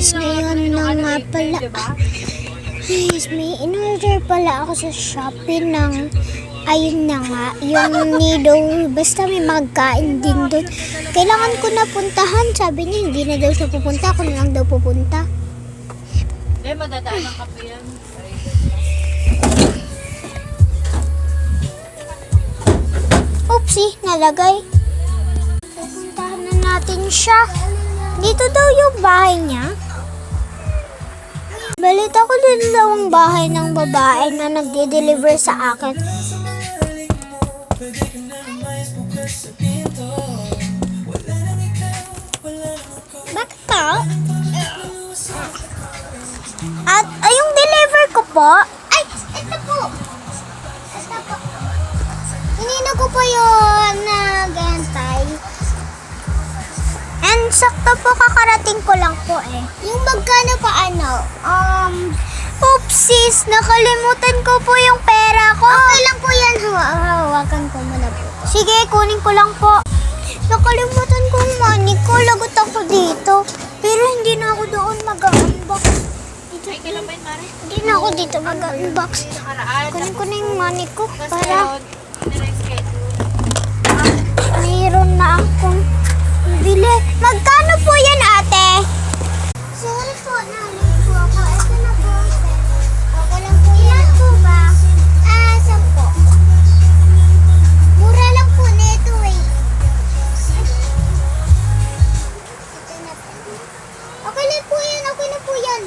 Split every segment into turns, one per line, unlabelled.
guys, ngayon na nga pala. Guys, may in-order pala ako sa Shopee ng, ayun na nga, yung Nido. Basta may magkain din doon. Kailangan ko na puntahan. Sabi niya, hindi na daw siya pupunta. Ako na lang daw pupunta.
Madadaan ng kape yan.
Oopsie, nalagay. Pupuntahan na natin siya. Dito daw yung bahay niya. Balita ko din daw ang bahay ng babae na nagde-deliver sa akin. Bakit ka? At yung deliver ko po. Ay, ito po. Ito po. Hinino ko po yun nag-antay. And sakto po kakarating ko lang po eh. Yung magkano pa ano? Oopsies, nakalimutan ko po yung pera ko. Okay lang po yan. Hawakan ko muna po. Sige, kunin ko lang po. Nakalimutan ko yung money ko. Lagot ako dito. Pero hindi na ako doon mag-unbox.
Ay, kailan ba yun, Mare?
Hindi na ako dito mag-unbox. Kunin ko na yung money ko para mayroon na akong bili. Magkano po yan, ate? Sorry po, nalate po ako. Ito na po. Okay lang po yan. Ilan po ba? 10. Mura lang po nito eh. Ito na po. Okay lang po yan. Okay na po yan.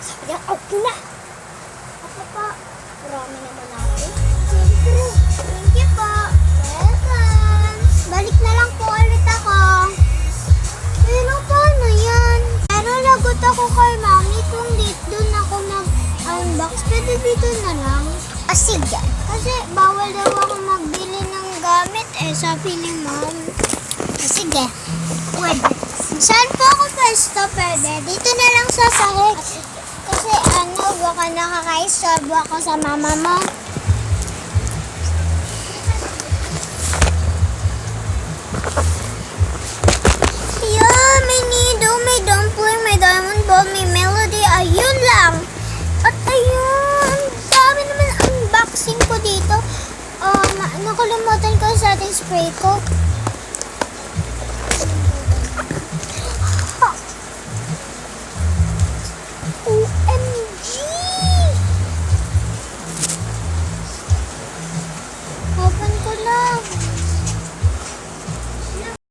Sabi niya, okay na. Ako pa. Marami naman natin. Siyempre. Thank you po. Welcome. Balik na lang po ulit ako. Pero paano yan? Pero lagot ako kay mami kung doon ako mag-unbox. Pwede dito na lang. Sige. Kasi bawal daw ako magbili ng gamit eh. Sabi ni mom. Sige. Pwede. Saan po ako pwesto? Pwede. Dito na lang sa sahig. Kasi baka nakaka-istorbo ako sa mama mo. Yeah, may Nido, may dumpling, may diamond ball, may melody. Ayun lang. At ayun, ang dami naman unboxing ko dito. Nakalimutan ko sa ating spray ko.